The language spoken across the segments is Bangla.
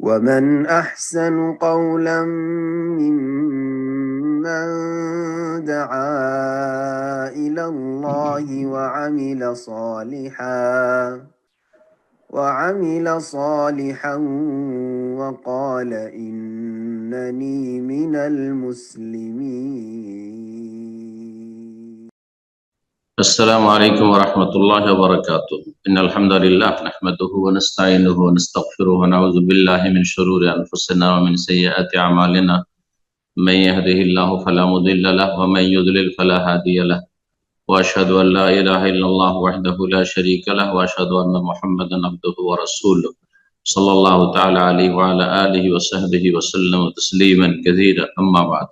ومن أحسن قولا ممن دعا إلى الله وعمل صالحا وقال إنني من المسلمين. السلام عليكم ورحمة الله وبركاته. إن الحمد لله نحمده ونستعينه ونستغفره ونعوذ بالله من شرور أنفسنا ومن سيئات أعمالنا من يهده الله فلا مضل له ومن يضلل فلا هادي له وأشهد أن لا إله إلا الله وحده لا شريك له وأشهد أن محمدا عبده ورسوله صلى الله تعالى عليه وعلى آله وصحبه وسلم تسليما كثيرا أما بعد।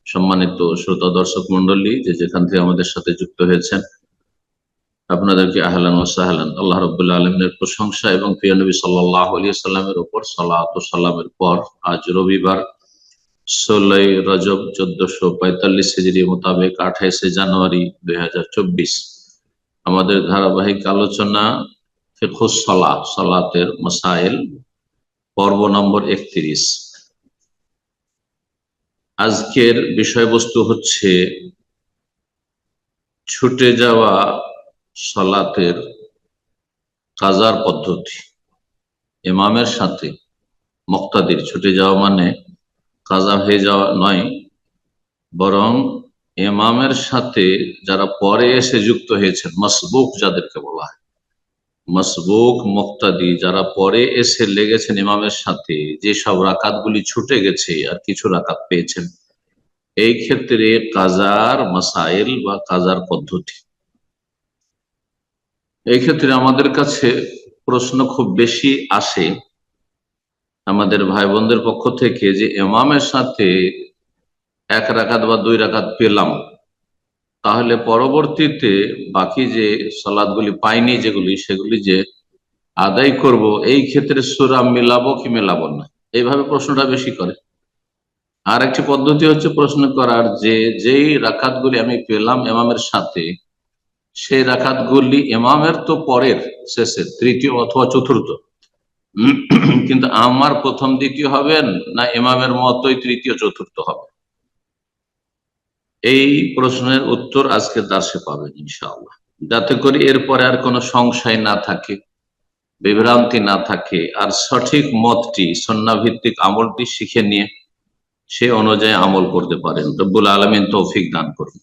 সম্মানিত শ্রোতা দর্শক মন্ডলী, যেখান থেকে আমাদের সাথে যুক্ত হয়েছেন, আপনাদেরকে আহলান ওয়া সাহলান। আল্লাহ রাব্বুল আলামিনের প্রশংসা এবং প্রিয় নবী সাল্লাল্লাহু আলাইহি সাল্লামের উপর সালাত ও সালামের পর আজ রবিবার 16 রজব 1445 হিজরি মোতাবেক 28 জানুয়ারি 2024 আমাদের ধারাবাহিক আলোচনা ফিকহুস সালাহ, সালাতের মাসাইল, পর্ব নম্বর 31। আজকের বিষয়বস্তু হচ্ছে ছুটে যাওয়া সালাতের কাজার পদ্ধতি। ইমামের সাথে মুক্তাদির ছুটে যাওয়া মানে কাজা হয়ে যাওয়া নয়, বরং ইমামের সাথে যারা পরে এসে যুক্ত হয়েছেন, মাসবুক যাদেরকে বলা হয়, মাসবুক মুক্তাদি যারা পরে এসে লেগেছেন ইমামের সাথে, যে সব রাকাতগুলি ছুটে গেছে আর কিছু রাকাত পেয়েছেন, এই ক্ষেত্রে কাজার মাসাইল বা কাজার পদ্ধতি। এই ক্ষেত্রে আমাদের কাছে প্রশ্ন খুব বেশি আসে আমাদের ভাই বোনদের পক্ষ থেকে, যে ইমামের সাথে 1 রাকাত বা 2 রাকাত পেলাম, তাহলে পরবর্তীতে বাকি যে সালাতগুলি পাইনি সেগুলি যে আদায় করব, এই ক্ষেত্রে সূরা মিলাবো কি মেলাবো না, এইভাবে প্রশ্নটা বেশি করে। আর একটি পদ্ধতি হচ্ছে প্রশ্ন করার যে যেই রাকাতগুলি আমি পেলাম ইমামের সাথে, সেই রাকাতগুলি ইমামের তো পরের শেষে তৃতীয় অথবা চতুর্থ, কিন্তু আমার প্রথম দ্বিতীয় হবেন না ইমামের মতোই তৃতীয় চতুর্থ হবে। এই প্রশ্নের উত্তর আজকে দার্সে পাবেন ইনশাআল্লাহ, যাতে করে এরপরে আর কোনো সংশয় না থাকে, বিভ্রান্তি না থাকে, আর সঠিক মতটি সুন্নাহ ভিত্তিক আমলটি শিখে নিয়ে সে অনুযায়ী আমল করতে পারেন। রব্বুল আলামিন তৌফিক দান করুন।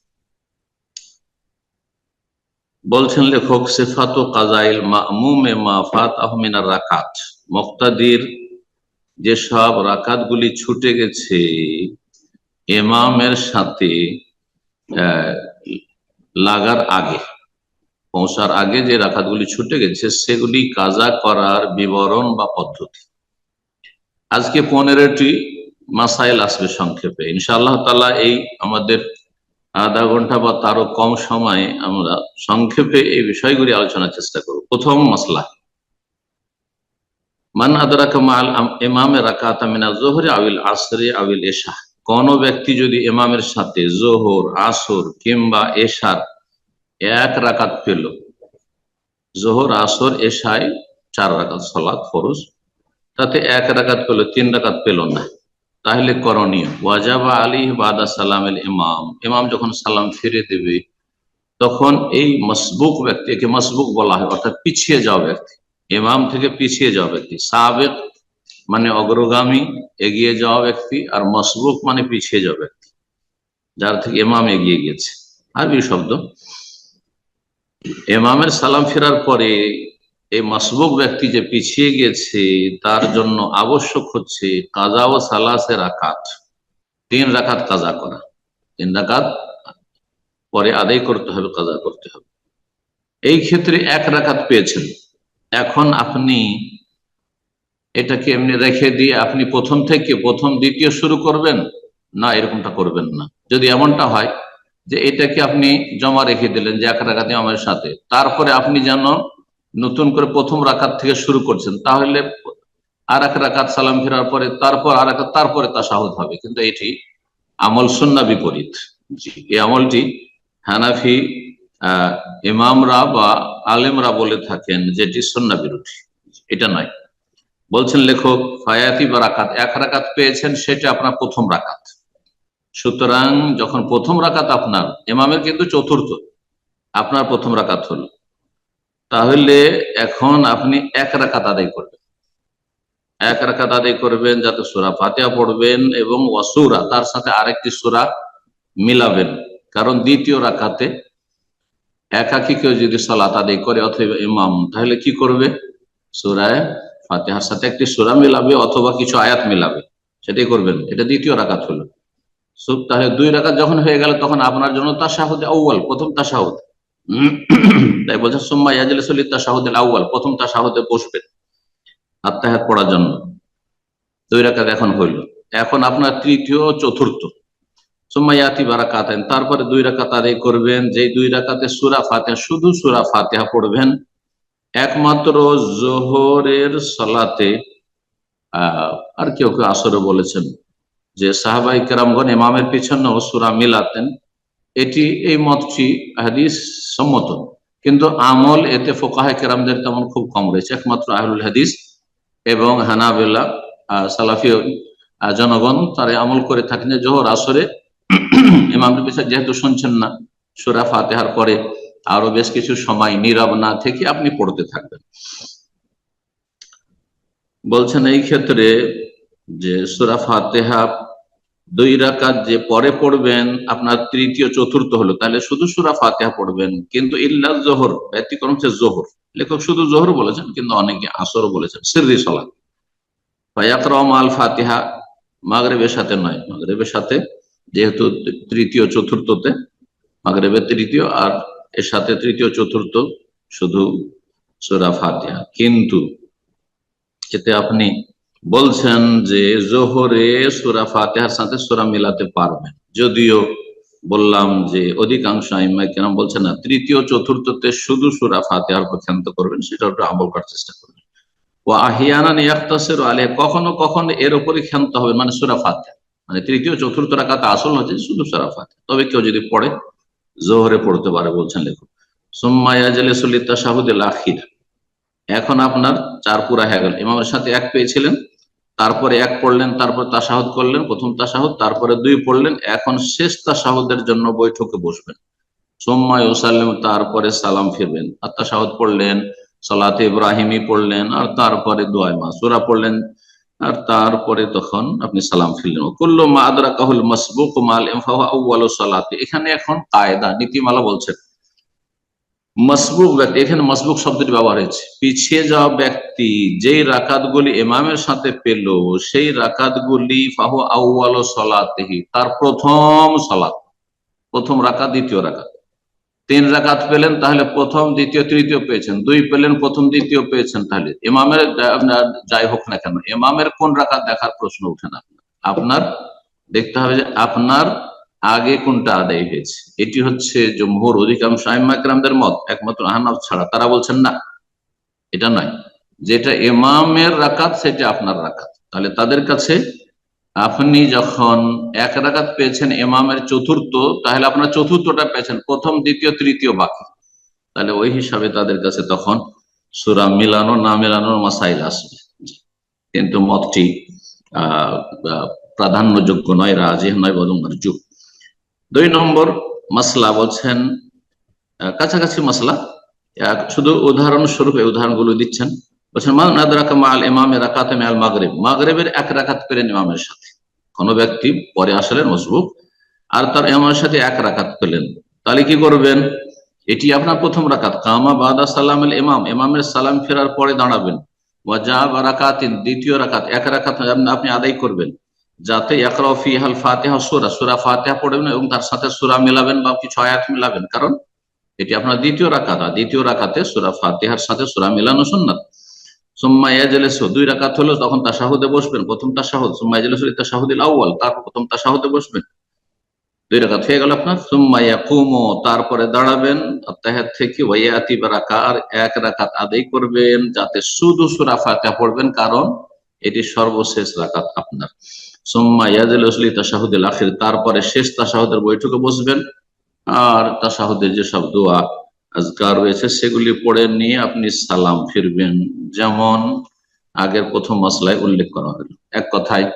বলছেন লেখক, সিফাতু কাযাইল মা'মুমে মা ফাতাহু মিনার রাকাত, মুক্তাদির যে সব রাকাতগুলি ছুটে গেছে ইমামের সাথে লাগার আগে, পৌঁছার আগে যে রাকাতগুলি ছুটে গেছে সেগুলি কাজা করার বিবরণ বা পদ্ধতি। আজকে 15টি মাসাইল আসবে সংক্ষেপে ইনশাআল্লাহ তাআলা। এই আমাদের আধা ঘন্টা বা তারও কম সময়ে আমরা সংক্ষেপে এই বিষয়গুলি আলোচনার চেষ্টা করব। প্রথম মাসলা, মান আদরাকা মাল ইমামে রাকাতা মিনাজ যুহরি আবিল আসরি আবিল ইশা, কোন ব্যক্তি যদি ইমামের সাথে যোহর, আসর কিংবা এশার 1 রাকাত পেল, যোহর, আসর, এশায় 4 রাকাত সালাত ফরজ, তাতে 1 রাকাত পেল, 3 রাকাত পেল না, তাহলে করণীয় ওয়াজাবা আলাইহি বাদা সালামেল ইমাম, ইমাম যখন সালাম ফিরে দেবে তখন এই মাসবুক ব্যক্তি, একে মাসবুক বলা হয়, অর্থাৎ পিছিয়ে যাওয়া ব্যক্তি, ইমাম থেকে পিছিয়ে যাওয়া ব্যক্তি। সাবেক মানে অগ্রগামী, এগিয়ে যাওয়া ব্যক্তি, আর মাসবুক মানে পিছিয়ে যাওয়া ব্যক্তি, যার থেকে ইমাম এগিয়ে গেছে। আরবি শব্দ। ইমামের সালাম ফেরার পরে এই মাসবুক ব্যক্তি যে পিছিয়ে গেছে তার জন্য আবশ্যক হচ্ছে কাজা ও সালাসে রাকাত, 3 রাকাত কাজা করা, 3 রাকাত পরে আদায় করতে হবে, কাজা করতে হবে। এই ক্ষেত্রে 1 রাকাত পেয়েছেন, এখন আপনি এটাকে এমনি রেখে দিয়ে আপনি প্রথম থেকে প্রথম দ্বিতীয় শুরু করবেন না, এরকমটা করবেন না। যদি এমনটা হয় যে এটাকে আপনি জমা রেখে দিলেন যে 1 রাকাত ইমামের সাথে, তারপরে আপনি যেন নতুন করে প্রথম রাকাত থেকে শুরু করছেন, তাহলে আর 1 রাকাত সালাম ফেরার পরে তারপর আর রাকাত, তারপরে তাশাহুদ হবে, কিন্তু এটি আমল সুন্নাহ বিপরীত। এই আমলটি হানাফি ইমামরা বা আলেমরা বলে থাকেন যেটি সুন্নাহ বিরোধী, এটা নয়। বলছেন লেখক ফায়াতি বা রাকাত, এক রাকাত পেয়েছেন, সেটা আপনার প্রথম রাকাত। সুতরাং যখন প্রথম রাকাত আপনার, ইমামের কিন্তু চতুর্থ, আপনার প্রথম রাকাত হলো, তাহলে এখন আপনি এক রাকাত আদায় করবেন। এক রাকাত আদায় করবেন, যাতে সূরা ফাতিহা পড়বেন এবং ওয়াসুরা, তার সাথে আরেকটি সূরা মিলাবেন। কারণ দ্বিতীয় রাকাতে একাকী কেউ যদি সালাত আদায় করে অথবা ইমাম, তাহলে কি করবে? সূরা ফাতিহার সাথে একটি সূরা মিলাবে অথবা কিছু আয়াত মিলাবে, সেটাই করবেন। এটা দ্বিতীয় রাকাত হলো। তাহলে দুই রাকাত যখন হয়ে গেল, তখন আপনার জন্য তাশাহুদ আউয়াল, প্রথম তাশাহুদ। তাই বলছে সুম্মা ইয়াজলিসু লিতাশাহুদিল আউয়াল, প্রথম তাশাহুদে বসবেন আত্তাহিয়াত পড়ার জন্য। দুই রাকাত এখন হইল, এখন আপনার তৃতীয় চতুর্থ। সুম্মা ইয়াতি বারাকাতাইন, তারপরে দুই রাকাত আদায় করবেন, যে দুই রাকাতে সূরা ফাতিহা, শুধু সূরা ফাতিহা পড়বেন। একমাত্র জোহরের সালাতে আর কেউ কেউ আসরে বলেছেন যে সাহাবাই কেরামগণ ইমামের পিছনেও সূরা মিলাতেন। এটি, এই মতটি হাদিস সম্মত, কিন্তু আমল এতে ফুকাহায়ে কেরামদের তেমন খুব কম রয়েছে। একমাত্র আহলুল হাদিস এবং হানাবিলা সালাফি জনগণ তারা আমল করে থাকেন যে জোহর আসরে ইমামের পিছনে যেহেতু শুনছেন না, সূরা ফাতিহার পরে আরো বেশ কিছু সময় নীরব না থেকে আপনি পড়তে থাকবেন। বলছেন এই ক্ষেত্রে যে সূরা ফাতিহা দুই রাকাত যে পরে পড়বেন, আপনার তৃতীয় চতুর্থ হলো, তাহলে শুধু সূরা ফাতিহা পড়বেন। কিন্তু ইল্লা জোহর, ব্যতিক্রম হচ্ছে জোহর। লেখক শুধু জোহর বলেছেন, কিন্তু অনেকে আসরও বলেছেন, সিররি সালাত। ফায়াকরাউ মাল ফাতিহা, মাগরিবের সাথে নয়, মাগরিবের সাথে যেহেতু তৃতীয় চতুর্থতে, মাগরিবের তৃতীয় আর এর সাথে তৃতীয় চতুর্থ শুধু সূরা ফাতিহা। কিন্তু এতে আপনি বলছেন যে জোহরে সূরা ফাতিহার সাথে সূরা মিলাতে পারবেন, যদিও বললাম যে অধিকাংশ আইম্মায়ে কেরাম বলছেন না, তৃতীয় চতুর্থতে শুধু সূরা ফাতিহার উপর ক্ষান্ত করবেন, সেটা একটু আমল করার চেষ্টা করবেন। ও আহিয়ানান ইয়াখতাসিরু আলাইহি, কখনো কখনো এর উপরই ক্ষান্ত হবে, মানে সূরা ফাতিহা, মানে তৃতীয় চতুর্থ রাকাতে আসল হচ্ছে শুধু সূরা ফাতিহা। তবে কেউ যদি পড়ে জোহরে পড়তে পারে, বলছেন লেখক। সুম্মা ইয়াজলিসু লিতাশাহুদিল আখির, এখন আপনার চার পুরা হয়ে গেল। ইমামের সাথে এক পেয়েছিলেন, তারপরে এক পড়লেন, তারপর তাশাহুদ করলেন, প্রথম তাশাহুদ, তারপরে দুই পড়লেন, এখন শেষ তাশাহুদের জন্য বৈঠকে বসবেন। সুম্মা ইউসাল্লিম, তারপরে সালাম ফিরবেন। আর তাশাহুদ পড়লেন, সালাতে ইব্রাহিমি পড়লেন, আর তারপরে দুআয়ে মাসুরা পড়লেন, আর তারপরে তখন আপনি সালাম ফিরলেন। কুল্লু মা আদরাকাহুল মাসবুক মাল ইনফাহু আউয়ালু সালাতি, এখানে এখন কায়দা, নীতিমালা বলছেন। মাসবুক ব্যক্তি, এখানে মাসবুক শব্দটি ব্যবহার হয়েছে, পিছিয়ে যাওয়া ব্যক্তি যেই রাকাতগুলি ইমামের সাথে পেল, সেই রাকাতগুলি ফাহু আউয়ালু সালাতিহি, তার প্রথম সালাত, প্রথম রাকাত, দ্বিতীয় রাকাত। তিন রাকাত পেলেন, তাহলে প্রথম দ্বিতীয় তৃতীয় পেয়েছেন। দুই পেলেন, প্রথম দ্বিতীয় পেয়েছেন। তাহলে ইমামের যাই হোক না কেন, ইমামের কোন রাকাত দেখার প্রশ্ন উঠে না। আপনার দেখতে হবে যে আপনার আগে কোনটা আদায় হয়েছে। এটি হচ্ছে জমহুর, অধিকাংশ আইম্মায়ে কেরামদের মত, একমাত্র আহনাফ ছাড়া। তারা বলছেন না, এটা নয়, যেটা ইমামের রাকাত সেটা আপনার রাকাত। তাহলে তাদের কাছে আপনি যখন এক রাকাত পেয়েছেন ইমামের চতুর্থ, তাহলে আপনার চতুর্থটা পেয়েছেন, প্রথম দ্বিতীয় তৃতীয় বাকি। তাহলে ওই হিসাবে তাদের কাছে তখন সূরা মিলানো না মিলানোর মাসাইল আসবে। কিন্তু মতটি আহ প্রাধান্যযোগ্য নয়, রাজিহ নয়, বরং মারজুহ। দুই নম্বর মাসলা বলছেন, কাছাকাছি মাসলা, শুধু উদাহরণস্বরূপ এই উদাহরণগুলো দিচ্ছেন। বলছেন মান আদরাকা মাল ইমামে রাকাতে মিনাল মাগরিব, মাগরিবের এক রাকাত পেলেন ইমামের সাথে। কোন ব্যক্তি পরে আসলেন মাসবুক, আর তার ইমামের সাথে এক রাকাত পেলেন, তাহলে কি করবেন? এটি আপনার প্রথম রাকাত, কামা বাদা সালাম আল ইমাম, ইমামের সালাম ফেরার পরে দাঁড়াবেন। ওয়াজা বারাকাতিন, দ্বিতীয় রাকাত, এক রাকাত আপনি আদায় করবেন, যাতে ইয়াকরাউ ফিহাল ফাতিহা সূরা, সূরা ফাতিহা পড়বেন এবং তার সাথে সূরা মিলাবেন বা কিছু আয়াত মিলাবেন। কারণ এটি আপনার দ্বিতীয় রাকাত, আর দ্বিতীয় রাকাতে সূরা ফাতিহার সাথে সূরা মিলানো সুন্নাত। সুম্মা ইয়াজলিসু, দুই রাকাত হলো, তখন তাশাহুদে বসবেন, প্রথম তাশাহুদ। সুম্মা ইয়াজলিসু লিতাশাহুদিল আউয়াল, তারপর প্রথম তাশাহুদে বসবেন। দুই রাকাত হয়ে গেল আপনার। সুম্মা ইয়াকুমু, তারপরে দাঁড়াবেন আত্তাহিয়াত থেকে। ওয়া ইয়াতি বারাকা, আর এক রাকাত আদায় করবেন, যাতে শুধু সূরা ফাতিহা পড়বেন, কারণ এটি সর্বশেষ রাকাত আপনার। সুম্মা ইয়াজলিসু লিতাশাহুদিল আখির, তারপরে শেষ তাশাহুদের বৈঠকে বসবেন, আর তাশাহুদের যেসব দোয়া আজকার রয়েছে সেগুলি পড়ে নিয়ে আপনি সালাম ফিরবেন। যেমন আগের প্রথম মাসলায় উল্লেখ করা হলো। এক কথায়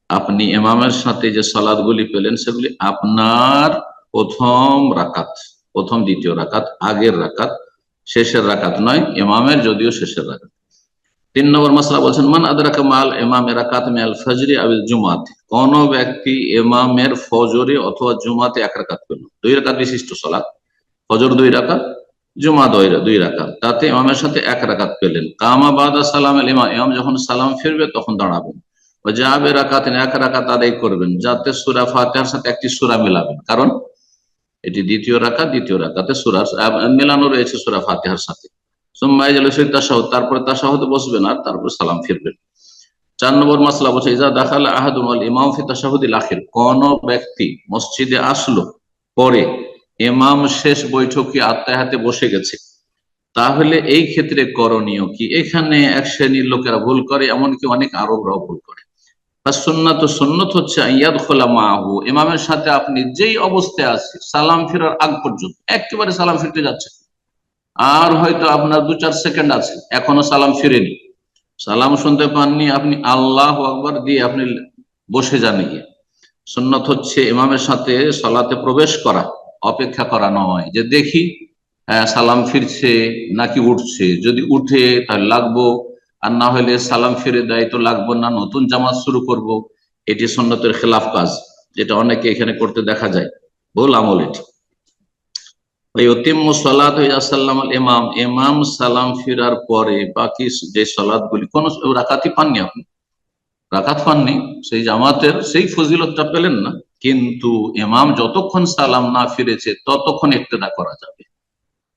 আপনি ইমামের সাথে যে সালাতগুলি পেলেন সেগুলি আপনার প্রথম রাকাত, প্রথম দ্বিতীয় রাকাত, আগের রাকাত, শেষের রাকাত নয়, ইমামের যদিও শেষের রাকাত। 3 নম্বর মাসলা বলছেন, মান আদরাকা মাল ইমামে রাকাত মিনাল ফজরি আবিল জুমাত, কোন ব্যক্তি ইমামের ফজরে অথবা জুমাতে এক রাকাত পেল, 2 রাকাত বিশিষ্ট সালাত, ফজর 2 রাকাত, জুমা 2 রাকাত, তাতে ইমামের সাথে এক রাকাত পেলেন। কামা বাদা সালাম আল ইমাম, ইমাম যখন সালাম ফিরবে তখন দাঁড়াবেন। যাবে রাকাতেন, এক রাকাত আদায় করবেন, যাতে সূরা ফাতিহার সাথে একটি সূরা মিলাবেন, কারণ এটি দ্বিতীয় রাকাত, দ্বিতীয় রাকাতে সূরা মেলানো রয়েছে সূরা ফাতিহার সাথে। সুম্মা ইয়াজলিসু তাশাহুদ, তারপরে তাশাহুদে বসবেন আর তারপর সালাম ফিরবেন। 4 নম্বর মাসলা বলছে, ইজা দাখালা আহাদুন ওয়াল ইমাম ফি তাশাহুদিল আখির, কোন ব্যক্তি মসজিদে আসলো পরে ইমাম শেষ বৈঠকে আত্তাহিয়াতে বসে গেছে, তাহলে এই ক্ষেত্রে করণীয় কি? এখানে এক শ্রেণীর লোকেরা ভুল করে, এমনকি অনেক আরবরাও ভুল করে। সুন্নাত, সুন্নত হচ্ছে ইয়াদখুলা মাহু, ইমামের সাথে আপনি যেই অবস্থায় আছে সালাম ফেরার আগ পর্যন্ত, একেবারে সালাম ফিরতে যাচ্ছে আর হয়তো আপনার 2-4 সেকেন্ড আছে, এখনো সালাম ফিরেনি, সালাম শুনতে পাননি, আপনি আল্লাহু আকবার দিয়ে আপনি বসে যান গিয়ে। সুন্নত হচ্ছে ইমামের সাথে সালাতে প্রবেশ করা, অপেক্ষা করা নয় যে দেখি সালাম ফিরছে নাকি উঠছে, যদি উঠে তাহলে লাগবো, আর না হলে সালাম ফিরে দেয় তো লাগবো না, নতুন জামাত শুরু করব। এটি সুন্নতের খেলাফ কাজ, যেটা অনেকে এখানে করতে দেখা যায়, ভুল আমল এটি। ইমাম, ইমাম সালাম ফিরার পরে বাকি যে সালাতগুলি, কোন রাকাতই পাননি আপনি, রাকাত পাননি, সেই জামাতের সেই ফজিলতটা পেলেন না, কিন্তু ইমাম যতক্ষণ সালাম না ফিরেছে ততক্ষণ ইক্তেদা করা যাবে।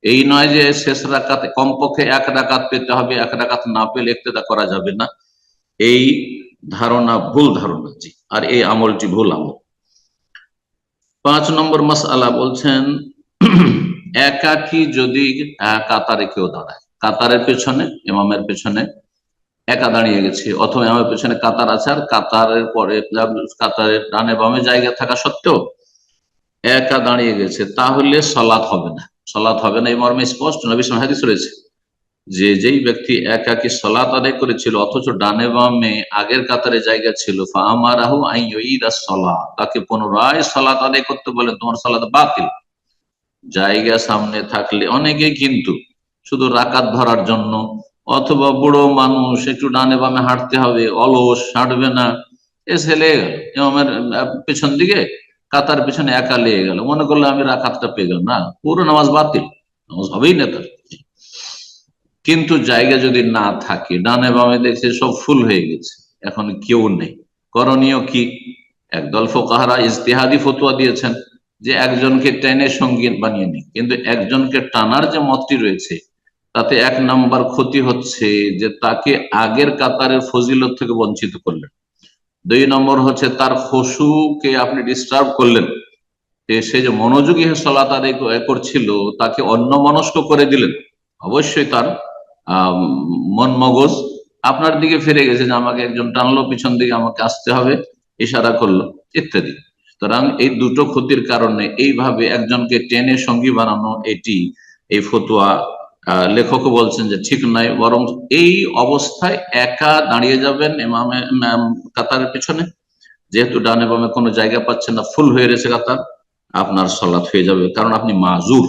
এই নয় যে শেষ রাকাতে কমপক্ষে এক রাকাত পেতে হবে, এক রাকাত না পেলে ইক্তেদা করা যাবে না, এই ধারণা ভুল ধারণা। জি, আর এই আমলটি ভুল আমল। 5 নম্বর মাসআলা বলছেন, একাকী যদি কাতারে কেউ দাঁড়ায়, কাতারের পেছনে, ইমামের পেছনে একা দাঁড়িয়ে গেছে, অথবা ইমামের পেছনে কাতার আছে আর কাতারের পরে কাতারের ডানে বামে জায়গা থাকা সত্ত্বেও একা দাঁড়িয়ে গেছে, তাহলে সালাত হবে না, সালাত হবে না। এই মর্মে স্পষ্ট নবী সাল্লাল্লাহু আলাইহি ওয়াসাল্লাম হাদিস রয়েছে যে যেই ব্যক্তি একাকী সালাত আদায় করেছিল অথচ ডানে বামে আগের কাতারে জায়গা ছিল, ফাআমারাহু আন ইউঈদাস সালাত, তাকে পুনরায় সালাত আদায় করতে বলেন, তোমার সালাত বাতিল। জায়গা সামনে থাকলে অনেকে কিন্তু শুধু রাকাত ধরার জন্য, অথবা বুড়ো মানুষ একটু ডানে বামে হাঁটতে হবে, অলস, হাঁটবে না, এসে লেগে গেল ইমামের পেছন দিকে, কাতার পিছনে একা লেগে গেল, মনে করলো আমি রাকাতটা পেয়ে গেলাম, না, পুরো নামাজ বাতিল, নামাজ হবেই না তার। কিন্তু জায়গা যদি না থাকে, ডানে বামে দেখছে সব ফুল হয়ে গেছে, এখন কেউ নেই, করণীয় কি? একদল ফুকাহারা ইজতিহাদি ফতোয়া দিয়েছেন যে একজনকে টেনে সঙ্গী বানিয়ে নি, কিন্তু একজনকে টানার যে মতটি রয়েছে তাতে 1 নম্বর ক্ষতি হচ্ছে যে তাকে আগের কাতারের ফজিলত থেকে বঞ্চিত করলেন। 2 নম্বর হচ্ছে তার খুশুকে আপনি ডিস্টার্ব করলেন, সে যে মনোযোগী সালাত আদায় করছিল তাকে অন্যমনস্ক করে দিলেন। অবশ্যই তার মন মগজ আপনার দিকে ফিরে গেছে যে আমাকে একজন টানলো পিছন দিকে, আমাকে আসতে হবে, ইশারা করলো ইত্যাদি। সুতরাং এই দুটো ক্ষতির কারণে এইভাবে একজনকে টেনে সঙ্গী বানানো, এটি এই ফতোয়া লেখক বলছেন যে ঠিক নয়, বরং এই অবস্থায় একা দাঁড়িয়ে যাবেন ইমামে কাতারের পিছনে, যেহেতু ডানে বামে কোনো জায়গা পাচ্ছেন না, ফুল হয়ে রয়েছে কাতার, আপনার সালাত হয়ে যাবে, কারণ আপনি মাজুর,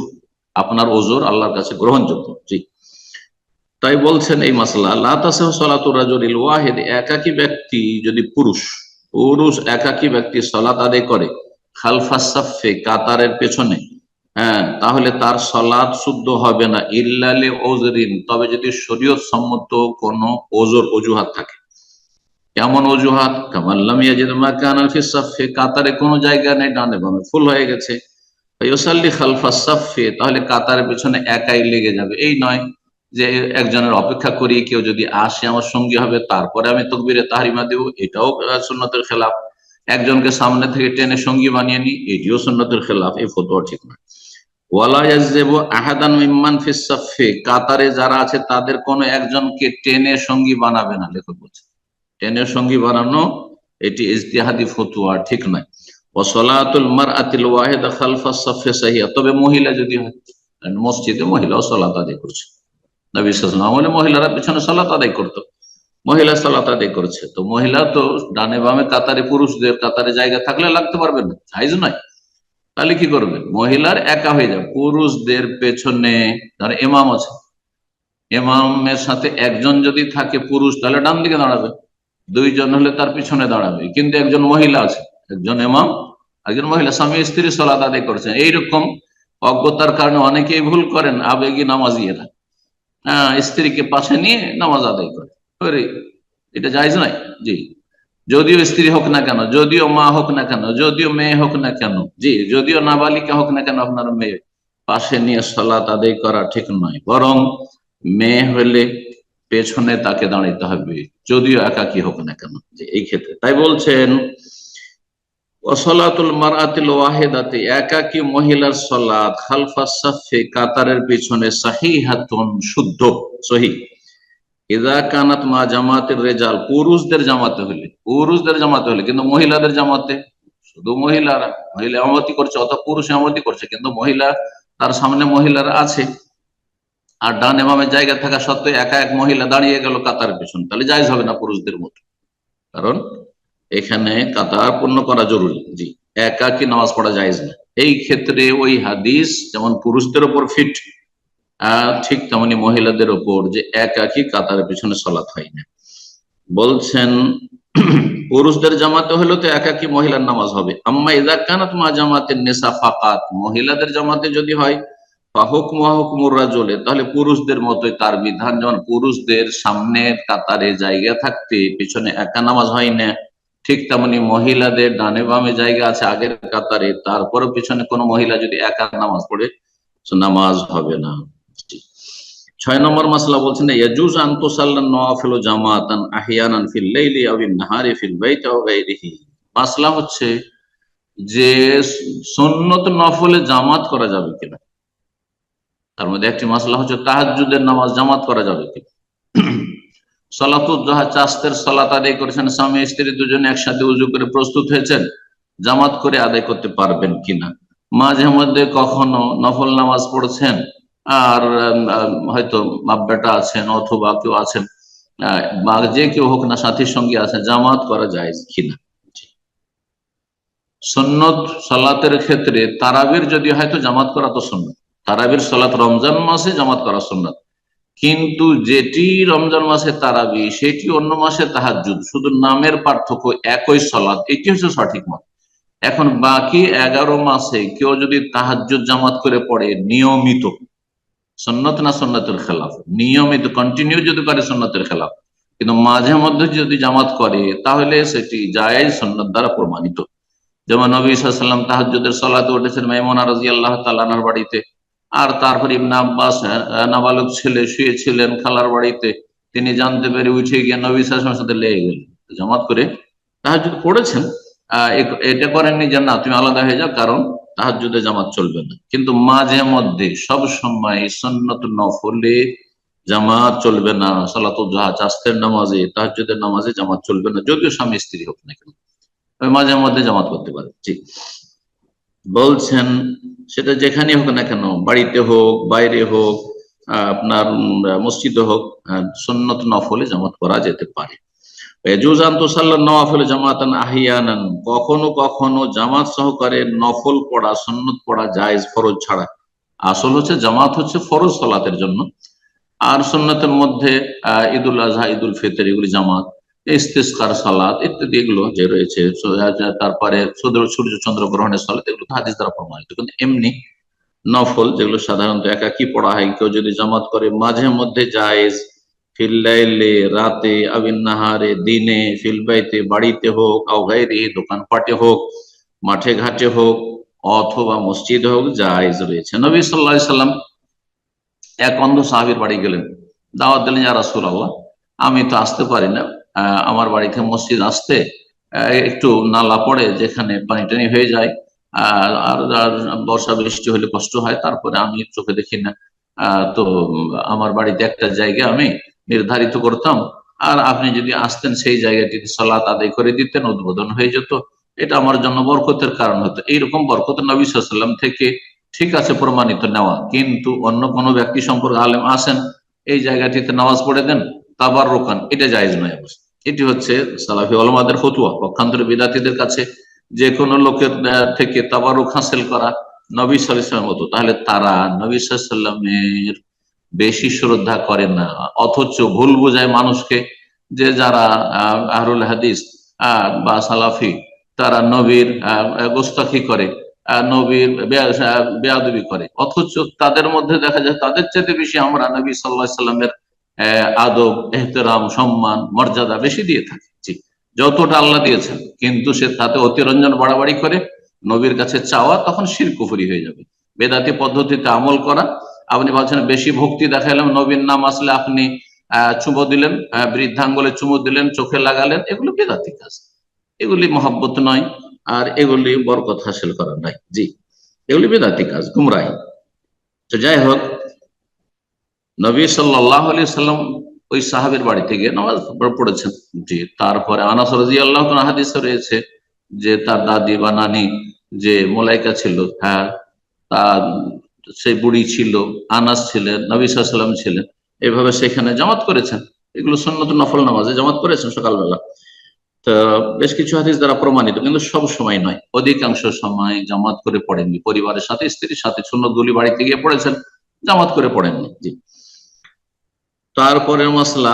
আপনার ওজোর আল্লাহর কাছে গ্রহণযোগ্য। জি, তাই বলছেন এই মাসলা, লা তাসিহু সালাতুর রাজুলিল ওয়াহিদ, একাকী ব্যক্তি যদি পুরুষ একাকী ব্যক্তি সালাত আদায় করে খালফাস সাফে, কাতারের পেছনে, তাহলে তার সালাত শুদ্ধ হবে না, ইল্লা লি উযরিন, তবে যদি শরীয়ত সম্মত কোনো অজুহাত থাকে। কেমন অজুহাত? কামাল্লাম ইয়াজিদ মাকানান ফিস সাফে, কাতারে কোনো জায়গা নেই, ডানে বামে ফুল হয়ে গেছে, ফায়ুসাল্লি খালফাস সাফে, তাহলে কাতারের পেছনে একাই লেগে যাবে। এই নয় যে একজনের অপেক্ষা করি, কেউ যদি আসে আমার সঙ্গী হবে তারপরে আমি তাকবীরে তাহরিমা দেব, এটাও সুন্নতের খেলাফ। একজনকে সামনে থেকে টেনে সঙ্গী বানিয়ে নি, এটিও সুন্নতের খেলাফ, এই ফতোয়া ঠিক নয়। ওয়ালা ইয়াজজিবু আহাদান মিম্মান ফিস সাফে, কাতারে যারা আছে তাদের কোনো একজনকে টেনে সঙ্গী বানাবে না, লেখক বলছে টেনে সঙ্গী বানানো এটি ইজতিহাদি ফতোয়া, ঠিক নয়। ওয়া সালাতুল মারআতিল ওয়াহিদা খালফাস সাফে সাহিহা, তবে মহিলা যদি হয়, মসজিদে মহিলাও সালাত আদায় করছে, নবী সাল্লাল্লাহু আলাইহি ওয়াসাল্লাম মহিলারা পিছনে সালাত আদায় করতো, মহিলা সালাত আদায় করছে, তো মহিলা তো ডানে বামে কাতারে, পুরুষদের কাতারে জায়গা থাকলে লাগতে পারবে না, জায়েজ নয়। তাহলে কি করবে? মহিলার একা হয়ে যাবে, পুরুষদের পেছনে ধরো ইমাম আছে, ইমামের সাথে একজন যদি থাকে পুরুষ, তাহলে ডান দিকে দাঁড়াবে, দুইজন হলে তার পিছনে দাঁড়াবে। কিন্তু একজন মহিলা আছে, একজন ইমাম, একজন মহিলা, স্বামী স্ত্রী সালাত আদায় করছেন, এইরকম অজ্ঞতার কারণে অনেকেই ভুল করেন, আবেগী নামাজিয়েরা স্ত্রীকে পাশে নিয়ে নামাজ আদায় করে, এটা জায়েজ নয়। জি, যদিও স্ত্রী হোক না কেন, যদিও মা হোক না কেন, যদিও মেয়ে হোক না কেন, জি, যদিও নাবালিকা হোক না কেন, আপনার মেয়ে পাশে নিয়ে সালাত আদায় করা ঠিক নয়। বরং মেয়ে হলে পেছনে তাকে দাঁড়াইতে হবে, যদিও একাকী হোক না কেন। যে এই ক্ষেত্রে তাই বলছেন ওয়াসালাতুল মারআতিল ওয়াহিদাতি, একাকী মহিলার সালাত খালফা সাফে, কাতারের পিছনে, সাহিহাতুন, শুদ্ধ, সহিহ। ইযা কানাত মা জামাতের রেজাল, পুরুষদের জামাতে হলে, পুরুষদের জামাতে হলে, কিন্তু মহিলাদের জামাতে শুধু মহিলারা, মহিলা ইমামতি করছে অথবা পুরুষ ইমামতি করছে, কিন্তু মহিলা, তার সামনে মহিলারা আছে, আর ডান ইমামের জায়গা থাকা সত্ত্বেও একা এক মহিলা দাঁড়িয়ে গেল কাতারের পিছনে, তাহলে জায়েজ হবে না পুরুষদের মতো, কারণ এখানে কাতার পূর্ণ করা জরুরি। জি, একাকী নামাজ পড়া জায়েজ না। এই ক্ষেত্রে ওই হাদিস যেমন পুরুষদের উপর ফিট, ঠিক তেমনি মহিলাদের উপর, যে একাকী কাতারের পিছনে সালাত হয় না। বলছেন পুরুষদের জামাতে হলেও তো একাকী মহিলার নামাজ হবে। আম্মা ইযা কানাত মা জামাতের নেশা ফাকাত, মহিলাদের জামাতে যদি হয় তাহলে পুরুষদের মতোই তার বিধান, যেমন পুরুষদের সামনে কাতারে জায়গা থাকতে পিছনে একা নামাজ হয় না, ঠিক তেমনি মহিলাদের ডানে বামে জায়গা আছে আগের কাতারে, তারপরে পিছনে কোনো মহিলা যদি একা নামাজ পড়ে, নামাজ হবে না। 6 নম্বর মাসলা বলছেন ইয়াজুজ আন তুসাল্লা নওয়াফিল জামাতান আহইয়ানান ফিল লাইলি আও বিন নাহারি ফিল বাইতি আও গায়রিহি। মাসলা হচ্ছে যে সুন্নত নফলে জামাত করা যাবে কিনা। তার মধ্যে একটি মাসলা হচ্ছে তাহাজ্জুদের নামাজ জামাত করা যাবে কিনা। সালাতুল দুহা, চাস্তের সালাত আদায় করেছেন, স্বামী স্ত্রী দুজনে একসাথে উজু করে প্রস্তুত হয়েছেন, জামাত করে আদায় করতে পারবেন কিনা। মাঝে মধ্যে কখনো নফল নামাজ পড়ছেন, আর হয়তো বাপ বেটা আছেন অথবা কেউ আছেন, বা যে কেউ হোক না, সাথীর সঙ্গে আছেন, জামাত করা যায় কিনা। সুন্নত সালাতের ক্ষেত্রে তারাবির যদি হয়তো জামাত করা তো সুন্নত, তারাবির সালাত রমজান মাসে জামাত করা সুন্নত, কিন্তু যেটি রমজান মাসে তারাবি সেটি অন্য মাসে তাহাজ্জুদ, শুধু নামের পার্থক্য, একই সালাত, এটি হচ্ছে সঠিক মত। এখন বাকি 11 মাসে কেউ যদি তাহাজ্জুদ জামাত করে পড়ে নিয়মিত, সুন্নত না সুন্নতের খেলাফ, নিয়মিত কন্টিনিউ যদি করে সুন্নতের খেলাফ, কিন্তু মাঝে মধ্যে যদি জামাত করে তাহলে সেটি জায়েজ, সুন্নত দ্বারা প্রমাণিত। যেমন নবী সাল্লাল্লাহু আলাইহি ওয়াসাল্লাম তাহাজ্জুদের সালাতে উঠেছেন মাইমুনা রাদিয়াল্লাহু তাআলা আনহার বাড়িতে, আর তারপর ইবনে আব্বাস নাবালক ছেলে শুয়েছিলেন খালার বাড়িতে, তিনি জানতে পেরে উঠে গিয়ে নবী সাল্লাল্লাহু আলাইহি ওয়াসাল্লামের সাথে লেগে গেলেন, জামাত করে তাহাজ্জুদ পড়েছেন। এটা করেননি যে না তুমি আলাদা হয়ে যাও, কারণ তাহাজ্জুদে জামাত চলবে না। কিন্তু মাঝে মধ্যে, সব সময় সুন্নত নফলে জামাত চলবে না, সালাতুল দুহা, চাস্তের নামাজে, তাহাজ্জুদের নামাজে জামাত চলবে না, যদিও স্বামী স্ত্রী হোক না কেন, মাঝে মধ্যে জামাত করতে পারে। জি, বলছেন সেটা যেখানে হোক না কেন, বাড়িতে হোক, বাইরে হোক, আপনার মসজিদে হোক, সুন্নত নফলে জামাত করা যেতে পারে। কখনো কখনো জামাত সহকারে নফল পড়া, সুন্নত পড়া জায়েজ, ফরজ ছাড়া। আসল হচ্ছে জামাত হচ্ছে ফরজ সালাতের জন্য, আর সুন্নতের মধ্যে ঈদুল আজহা, ঈদুল ফিতর, এগুলি জামাত, ইস্তিসকার সালাত ইত্যাদি এগুলো যে রয়েছে, তারপরে সূর্য চন্দ্র গ্রহণের সালাত, এগুলো হাদিস দ্বারা প্রমাণিত। কিন্তু এমনি নফল যেগুলো সাধারণত একাকি পড়া হয়, কেউ যদি জামাত করে মাঝে মধ্যে জায়েজ, ফিল্লাইলে, রাতে, আবিন নাহারে, দিনে, ফিলবাইতে, বাড়িতে হোক, আও গায়রি, দোকানপাটে হোক, মাঠে ঘাটে হোক, অথবা মসজিদে হোক, জায়েজ রয়েছে। নবী সাল্লাল্লাহু আলাইহি সাল্লাম এক অন্ধ সাহাবীর বাড়ি গেলেন, দাওয়াত দিলেন, ইয়া রাসূলুল্লাহ, আমি তো আসতে পারি না, আমার বাড়ি থেকে মসজিদ আসতে একটু নালা পড়ে, যেখানে পানি টানি হয়ে যায়, আর বর্ষা বৃষ্টি হলে কষ্ট হয়, তারপরে আমি চোখে দেখি না, তো আমার বাড়িতে একটা জায়গা আমি নির্ধারিত করতাম, আর আপনি যদি আসতেন সেই জায়গাটিতে সালাত আদায় করে দিতেন, উদ্বোধন হয়ে যেত, এটা আমার জন্য বরকতের কারণ হতো। এইরকম বরকত নবী সাল্লাল্লাহু আলাইহি ওয়াসাল্লাম থেকে ঠিক আছে প্রমাণিত নেওয়া, কিন্তু অন্য কোনো ব্যক্তি সম্পর্কে আলেম আসেন, এই জায়গাটিতে নামাজ পড়ে দেন, তাবাররুকান, এটা জায়েজ নয়। এটি হচ্ছে সালাফি উলামাদের ফতোয়া। পক্ষান্তরে বিদআতীদের কাছে যে কোনো লোকের থেকে তাবাররুক হাসিল করা নবী সাল্লাল্লাহু আলাইহি ওয়াসাল্লামের মতো, তাহলে তারা নবী সাল্লাল্লাহু আলাইহি ওয়াসাল্লামের বেশি শ্রদ্ধা করেন না, অথচ ভুল বোঝায় মানুষকে যে যারা আহলুল হাদিস বা সালাফি তারা নবীর গোস্তাখি করে, নবীর বেয়াদবি করে, অথচ তাদের মধ্যে দেখা যায় তাদের চাইতে বেশি আমরা নবী সাল্লাল্লাহু আলাইহি সাল্লামের আদব, এহতেরাম, সম্মান, মর্যাদা বেশি দিয়ে থাকি। জি, যতটা আল্লাহ দিয়েছেন, কিন্তু সে তাতে অতিরঞ্জন বাড়াবাড়ি করে নবীর কাছে চাওয়া, তখন শিরক কুফরি হয়ে যাবে। বেদাতি পদ্ধতিতে আমল করা, আপনি বলছেন বেশি ভক্তি দেখাইলাম, নবীর নাম আসলে আপনি চুমো দিলেন, বৃদ্ধাঙ্গুলে চুমো দিলেন, চোখে লাগালেন, এগুলো বেদাতি কাজ, এগুলি মহব্বত নয়, আর এগুলি বরকত হাসিল করা নয়। জি, এগুলি বেদাতি কাজ, গুমরাহি। তো যাই হোক, নবী সাল্লাল্লাহু আলাইহি সাল্লাম ওই সাহাবীর বাড়িতে গিয়ে নামাজ পড়েছেন। জি, তারপরে আনাস রাদিয়াল্লাহু তাআলা হাদিসে রয়েছে যে তার দাদি বা নানি যে মুলাইকা ছিল, হ্যাঁ, তার সেই বুড়ি ছিল, আনাস ছিলেন, নবী সাল্লাল্লাহু আলাইহি সাল্লাম ছিলেন, এভাবে সেখানে জামাত করেছেন। এগুলো সুন্নত নফল নামাজে জামাত করেছেন সকালবেলা। তো বেশ কিছু হাদিস দ্বারা প্রমাণিত, কিন্তু সব সময় নয়, অধিকাংশ সময় জামাত করে পড়েননি। পরিবারের সাথে, স্ত্রীর সাথে সুন্নতগুলি বাড়িতে গিয়ে পড়েছেন, জামাত করে পড়েননি। জি, তারপরের মাসলা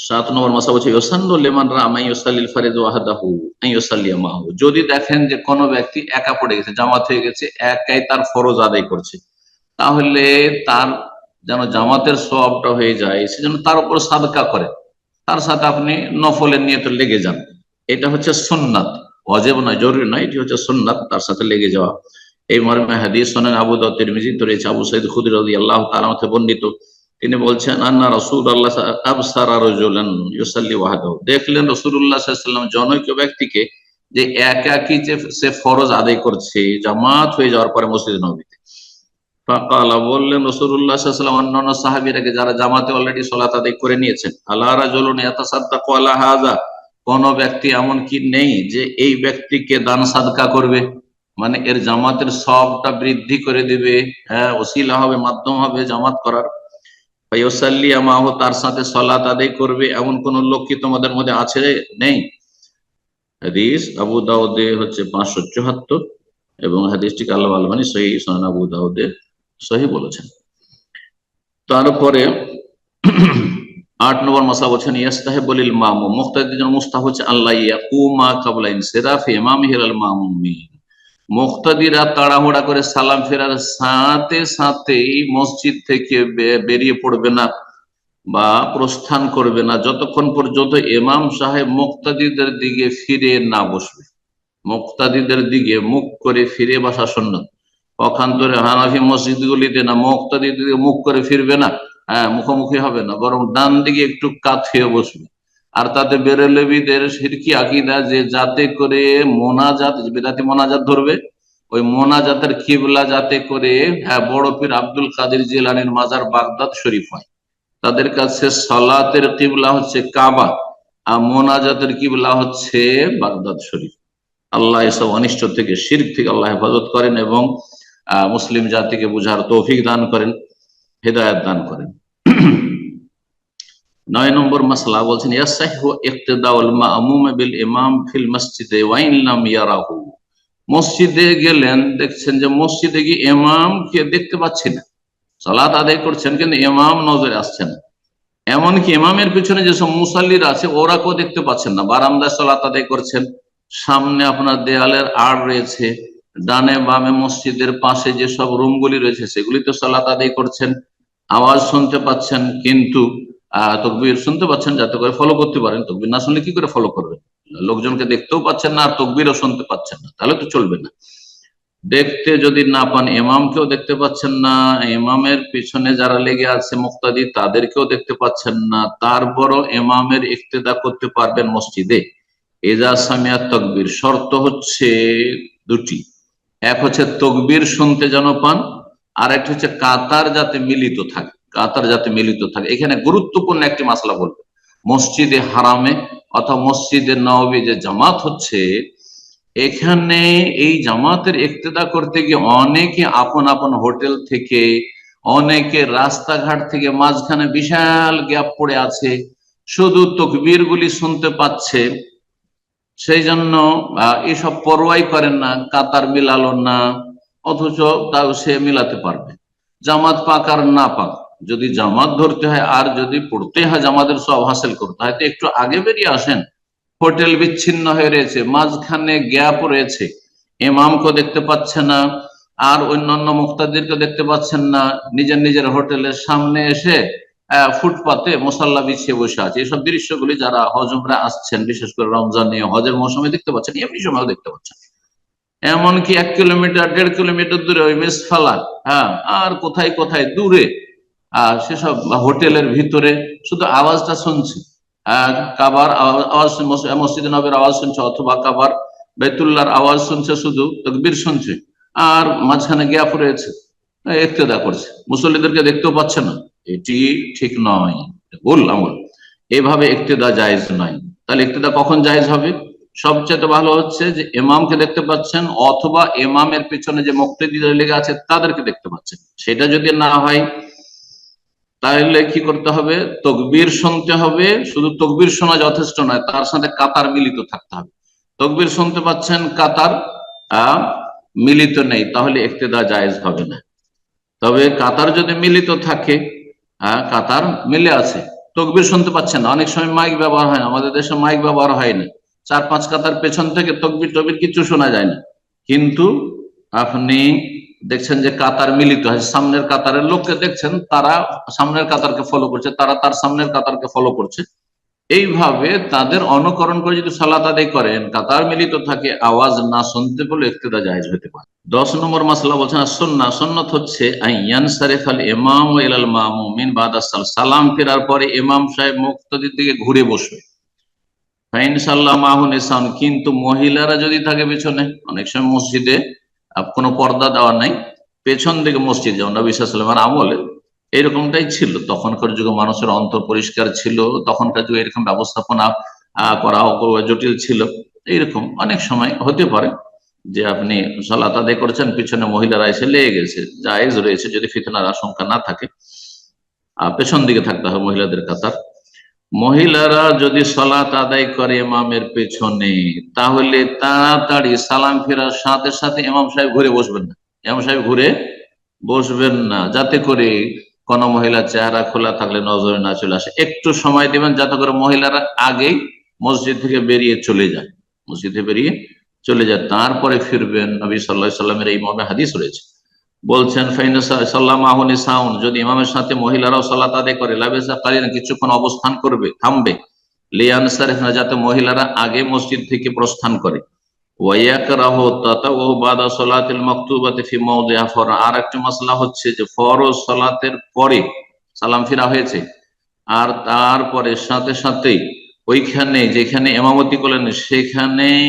7 নম্বর মাসলা হচ্ছে ইউসান্নু লিমান রামা ইউসাল্লিল ফারিদ ওয়াহদাহু আন ইউসাল্লিয়া মাহু। যদি দেখেন যে কোনো ব্যক্তি একা পড়ে গেছে, জামাত হয়ে গেছে, একাই তার ফরজ আদায় করছে, তাহলে তার যেন জামাতের সওয়াবটা হয়ে যায়, সেজন্য তার উপর সাদকা করে, তার সাথে আপনি নফলের নিয়তে লেগে যান। এটা হচ্ছে সুন্নাত, ওয়াজিব নয়, জরুরি নয়, এটি হচ্ছে সুন্নাত, তার সাথে লেগে যাওয়া। এই মর্মে হাদিস সুনান আবু দাউদ, তিরমিজিতে রয়েছে। আবু সাঈদ খুদরী রাদিয়াল্লাহু তাআলা থেকে বর্ণিত, তিনি বলছেন আন্না রাসূলুল্লাহ আবসারা রাজুলান ইউসাল্লি ওয়াহদাহু, দেখলেন রাসূলুল্লাহ সাল্লাল্লাহু আলাইহি ওয়াসাল্লাম জনৈক ব্যক্তিকে যে একাকী যে সে ফরজ আদায় করছে, জামাত হয়ে যাওয়ার পরে মসজিদ নববীতে। ফাকালা, বললেন রাসূলুল্লাহ সাল্লাল্লাহু আলাইহি ওয়াসাল্লাম অন্যান্য সাহাবীরাকে যারা জামাতে অলরেডি সালাত আদায় করে নিয়েছেন, আলা রাজুলুন ইয়াতাসাদ্দাকু আলা হাযা, কোন ব্যক্তি এমন কি নেই যে এই ব্যক্তিকে দান সাদকা করবে, মানে এর জামাতের সবটা বৃদ্ধি করে দিবে, হ্যাঁ, ওসিলা হবে, মাধ্যম হবে জামাত করার। ইউসাল্লিয়া মাহু, তার সাথে সালাত আদায় করবে, এমন কোন লোক কি তোমাদের মধ্যে আছে? নেই। হাদিস আবু দাউদে হচ্ছে 574, এবং হাদিসটিকে আল্লাহ আলবানী সহিহ সুনান আবু দাউদে সহিহ বলেছেন। তারপরে 8 নম্বর মাসলা বলছেন ইয়াস্তাহিবুল ইমামু, মুক্তাদির জন্য মুস্তাহাব হচ্ছে আল্লাহ ইয়াকুমা ক্বাবলা ইনসিরাফি ইমামিহি আল মামুমিন, মুক্তাদিরা তাড়াহুড়া করে সালাম ফেরার সাথে সাথেই মসজিদ থেকে বেরিয়ে পড়বে না বা প্রস্থান করবে না, যতক্ষণ পর্যন্ত ইমাম সাহেব মুক্তাদিদের দিকে ফিরে না বসবে। মুক্তাদিদের দিকে মুখ করে ফিরে বসা সুন্নাত। পক্ষান্তরে হানাফি মসজিদগুলিতে না, মুক্তাদিদের দিকে মুখ করে ফিরবে না, হ্যাঁ, মুখোমুখি হবে না, বরং ডান দিকে একটু কাত হয়ে বসবে। আর তাতে বেরেলভিদের শিরকি আকীদা যে যাতে করে মোনাজাত, বেদাতি মোনাজাত ধরবে, ওই মোনাজাতের কিবলা যাতে করে, হ্যাঁ, বড় পীর আব্দুল কাদের জিলানীর মাজার বাগদাদ শরীফ হয়। তাদের কাছে সালাতের কিবলা হচ্ছে কাবা, আর মোনাজাতের কিবলা হচ্ছে বাগদাদ শরীফ। আল্লাহ এসব অনিষ্ট থেকে, শিরক থেকে আল্লাহ হেফাজত করেন এবং মুসলিম জাতিকে বুঝার তৌফিক দান করেন, হেদায়েত দান করেন। 9 নম্বর মাসলা বলছেন ইয়াসাহু ইক্তিদাউল মা'মুম বিল ইমাম ফিল মসজিদে ওয়া ইন লাম ইয়ারাহু, মসজিদে গেলেন, দেখছেন যে মসজিদে গিয়ে ইমামকে দেখতে পাচ্ছেন না, সালাত আদায় করছেন কিন্তু ইমাম নজরে আসছে না, এমনকি ইমামের পিছনে যেসব মুসাল্লিরা আছে ওরাকেও দেখতে পাচ্ছেন না। বারান্দায় সালাত আদায় করছেন, সামনে আপনার দেয়ালের আড় রয়েছে, ডানে বামে মসজিদের পাশে যেসব রুমগুলি রয়েছে সেগুলিতে সালাত আদায় করছেন, আওয়াজ শুনতে পাচ্ছেন, কিন্তু তকবীর শুনতে পাচ্ছেন যাতে করে ফলো করতে পারেন। তকবীর না শুনলে কি করে ফলো করবেন? লোকজনকে দেখতেও পাচ্ছেন না আর তকবীরও শুনতে পাচ্ছেন না, তাহলে তো চলবে না। দেখতে যদি না পান, ইমামকেও দেখতে পাচ্ছেন না, ইমামের পিছনে যারা লেগে আছে মুক্তাদি তাদেরকেও দেখতে পাচ্ছেন না, তারপরও ইমামের ইক্তেদা করতে পারবেন মসজিদে। এজা সামিয়া তকবীর, শর্ত হচ্ছে দুটি, এক হচ্ছে তকবীর শুনতে যেন পান, আর একটা হচ্ছে কাতার যাতে মিলিত থাকে, কাতার যাতে মিলিত থাকে। এখানে গুরুত্বপূর্ণ একটি মাসলা বলবো, মসজিদে হারামে অথবা মসজিদে নববী যে জামাত হচ্ছে, এখানে এই জামাতের ইক্তেদা করতে গিয়ে অনেকে আপন আপন হোটেল থেকে অনেকে রাস্তাঘাট থেকে মাঝখানে বিশাল গ্যাপ পড়ে আছে, শুধু তকবীর গুলি শুনতে পাচ্ছে, সেই জন্য এসব পরোয়াই করেন না, কাতার মিলালো না, অথচ তাও সে মিলাতে পারবে। জামাত পাক আর না পাক, যদি জামাত ধরতে হয় আর যদি পড়তে হয় জামাতের সব হাসিল করতে হয়, তো একটু আগে বেরিয়ে আসেন। হোটেল বিচ্ছিন্ন হয়ে রয়েছে, মাঝখানে গ্যাপ রয়েছে, ইমামকে দেখতে পাচ্ছে না আর অন্যান্য মুক্তাদিরকে দেখতে পাচ্ছেন না, নিজের নিজের হোটেলের সামনে এসে ফুটপাতে মশাল্লা বিছিয়ে বসে আছে। এসব দৃশ্যগুলি যারা হজ উমরা আসছেন, বিশেষ করে রমজান নিয়ে হজের মৌসুমে দেখতে পাচ্ছেন, এমনি সময়ও দেখতে পাচ্ছেন। এমনকি 1 কিলোমিটার 1.5 কিলোমিটার দূরে ওই মেসফালা, হ্যাঁ, আর কোথায় কোথায় দূরে সেসব হোটেলের ভিতরে শুধু আওয়াজটা শুনছে, কাবার আওয়াজ, মসজিদে নবীর আওয়াজ শুনছে, অথবা কাবার বাইতুল্লাহর আওয়াজ শুনছে, শুধু তাকবীর শুনছে, আর মাঝখানে গ্যাপ রয়েছে, ইক্তেদা করছে, মুসল্লিদেরকে দেখতেও পাচ্ছে না। এটি ঠিক নয়, ভুল আমল। এভাবে ইক্তেদা জায়েজ নয়। তাহলে ইক্তেদা কখন জায়েজ হবে? সবচেয়ে ভালো হচ্ছে যে ইমামকে দেখতে পাচ্ছেন, অথবা ইমামের পিছনে যে মুক্তাদিরা লেগে আছে তাদেরকে দেখতে পাচ্ছেন। সেটা যদি না হয় তাহলে কি করতে হবে? তকবীর শুনতে হবে। শুধু তকবীর শোনা যথেষ্ট নয়, তার সাথে কাতার মিলিত থাকতে হবে। তকবীর শুনতে পাচ্ছেন, কাতার মিলিত নেই, তাহলে ইক্তেদা জায়েজ হবে না। তবে কাতার যদি মিলিত থাকে, কাতার মিলে আছে, তকবীর শুনতে পাচ্ছেন না, অনেক সময় মাইক ব্যবহার হয় না, আমাদের দেশে মাইক ব্যবহার হয় না, 4-5 কাতার পেছন থেকে তকবীর টকবীর কিছু শোনা যায় না, কিন্তু আপনি দেখছেন যে কাতার মিলিত হয়, সামনের কাতারের লোককে দেখছেন, তারা সামনের কাতারকে ফলো করছে, তারা তার সামনের কাতারকে ফলো করছে। এইভাবে তাদের অনুকরণ করে যদি সালাত আদায় করেন, কাতার মিলিত থাকে, আওয়াজ না শুনতে পেলে ইক্তেদা জায়েজ হতে পারে। 10 নম্বর মাসলা বলছেন সুন্নাহ। সুন্নাত হচ্ছে আইয়ান সারিফাল ইমাম ইলাল মামুমিন বাদা সালাম ফেরার পরে ইমাম সাহেব মুক্তাদির দিকে ঘুরে বসবে। ইনশাআল্লাহ মাহুন ইসান, কিন্তু মহিলারা যদি থাকে পেছনে, অনেক সময় মসজিদে কোনো পর্দা দেওয়া নাই, পেছন দিকে মসজিদ, যেমন নবী সাল্লাল্লাহু আলাইহি ওয়াসাল্লামের আমলে এরকমটাই ছিল। তখনকার যুগে মানুষের অন্তর পরিষ্কার ছিল, তখনকার যুগে এরকম ব্যবস্থাপনা করা জটিল ছিল। এইরকম অনেক সময় হতে পারে যে আপনি সালাত আদায় করছেন, পিছনে মহিলারা এসে লেগে গেছে, জায়েজ রয়েছে যদি ফিতনার আশঙ্কা না থাকে। পেছন দিকে থাকতে হবে মহিলাদের কাতার। মহিলারা যদি সালাত আদায় করে ইমামের পেছনে, তাহলে তাড়াতাড়ি সালাম ফেরার সাথে সাথে ইমাম সাহেব ঘুরে বসবেন না, ইমাম সাহেব ঘুরে বসবেন না, যাতে করে কোন মহিলা চেহারা খোলা থাকলে নজরে না চলে আসে। একটু সময় দিবেন যাতে করে মহিলারা আগেই মসজিদ থেকে বেরিয়ে চলে যায়, মসজিদে বেরিয়ে চলে যায়, তারপরে ফিরবেন। নবী সাল্লাল্লাহু আলাইহি ওয়াসাল্লামের এই মর্মে হাদিস রয়েছে। বলছেন যদি ইমামের সাথে মহিলারাও সালাত আদায় করে, লাবেসা কালিলান, কিছুক্ষণ অবস্থান করবে, থামবে, লিয়ানসারিফনা, যাতে মহিলারা আগে মসজিদ থেকে প্রস্থান করে। ওয়াইয়াকরাহু তাতাওয়ু বাদা সালাতিল মাকতুবাতি ফি মাওদিহা ফর। আর একটা মাসলা হচ্ছে যে ফরজ সালাতের পরে সালাম ফিরা হয়েছে, আর তারপরে সাথে সাথেই ওইখানে যেখানে ইমামতি করলেন সেখানেই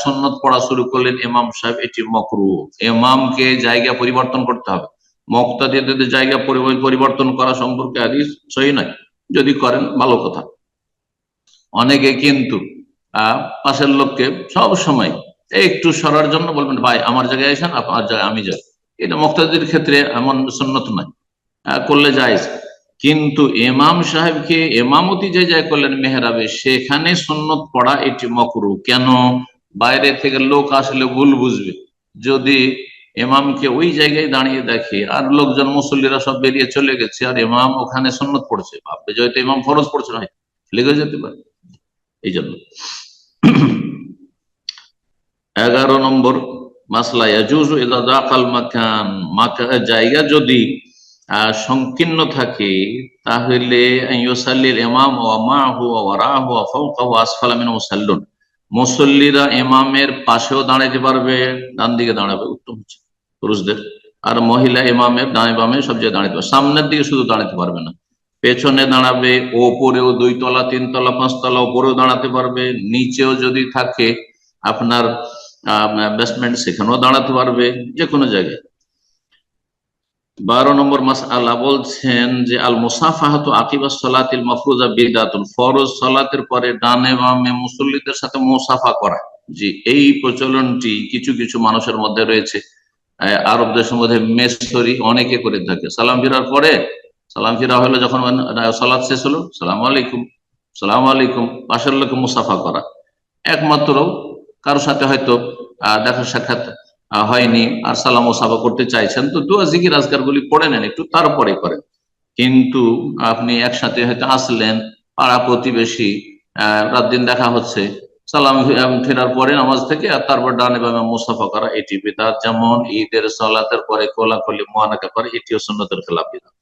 সুন্নত পড়া শুরু করলেন ইমাম সাহেব, এটি মাকরুহ। ইমামকে জায়গা পরিবর্তন করতে হবে, মুক্তাদিদের জায়গা পরিবর্তন করা সম্পর্কে হাদিস সহিহ নয়। যদি করেন ভালো কথা। অনেকে কিন্তু পাশের লোককে সব সময় একটু সরার জন্য বলবেন, ভাই আমার জায়গায় আসেন, আপনার জায়গায় আমি যাই। এটা মুক্তাদির ক্ষেত্রে এমন সুন্নত নয়, করলে জায়েজ। কিন্তু ইমাম সাহেবকে ইমামতি যে জায়গায় করলেন মেহরাবে, সেখানে সুন্নত পড়া এটি মাকরুহ। কেন? বাইরে থেকে লোক আসলে ভুল বুঝবে। যদি ইমামকে ওই জায়গায় দাঁড়িয়ে দেখে আর লোকজন মুসল্লিরা সব বেরিয়ে চলে গেছে, আর ইমাম ওখানে সুন্নত পড়ছে, ভাববে যে হয়তো ইমাম ফরজ পড়ছে, না লেগে যেতে পারে। এই জন্য 11 নম্বর মাসলা, ইয়াজুজু ইযা দাখাল মাকান, জায়গা যদি সংকীর্ণ থাকে, তাহলে ইউসাল্লিল ইমাম ওয়া মা'হু ওয়া ওয়ারাহু ওয়া ফাওকাহু আসফালা মিনহু মুসাল্লুন, মুসল্লিরা ইমামের পাশেও দাঁড়াতে পারবে, ডান দিকে দাঁড়াবে, উত্তম হচ্ছে পুরুষদের, আর মহিলা ইমামের ডানে বামে সব জায়গায় দাঁড়াতে পারবে, সামনের দিকে শুধু দাঁড়াতে পারবে না, পেছনে দাঁড়াবে, ওপরেও 2 তলা 3 তলা 5 তলা ওপরেও দাঁড়াতে পারবে, নিচেও যদি থাকে আপনার বেসমেন্ট সেখানেও দাঁড়াতে পারবে, যে কোনো জায়গায়। 12 নম্বর মাসআলা বলছেন যে আল মুসাফাহাতু আকিবাস সালাতিল মাফরুজা বিদআতুন, ফরজ সালাতের পরে ডানে বামে মুসল্লিদের সাথে মুসাফা করা, জি এই প্রচলনটি কিছু কিছু মানুষের মধ্যে রয়েছে। আরব দেশের মধ্যে মেসরি অনেকে করে থাকে। সালাম ফিরার পরে, সালাম ফিরা হলো যখন সালাত শেষ হলো, সালাম আলাইকুম, সালাম আলাইকুম, পাশের লোকে মুসাফা করা। একমাত্র কারোর সাথে হয়তো দেখা সাক্ষাৎ হয়নি, আর সালাম মুসাফা করতে চাইছেন, তো দোয়া জিকির আজকার গুলি পড়ে নেন একটু, তারপরে করেন। কিন্তু আপনি একসাথে হয়তো আসলেন, পাড়া প্রতিবেশী, রাত দিন দেখা হচ্ছে, সালাম ফেরার পরে নামাজ থেকে আর তারপর ডানে বামে মুসাফা করা, এটি বিদআত। যেমন ঈদের সালাতের পরে কোলাকুলি মুআনাকা করা, এটিও সুন্নতের খেলাফ বিদআত।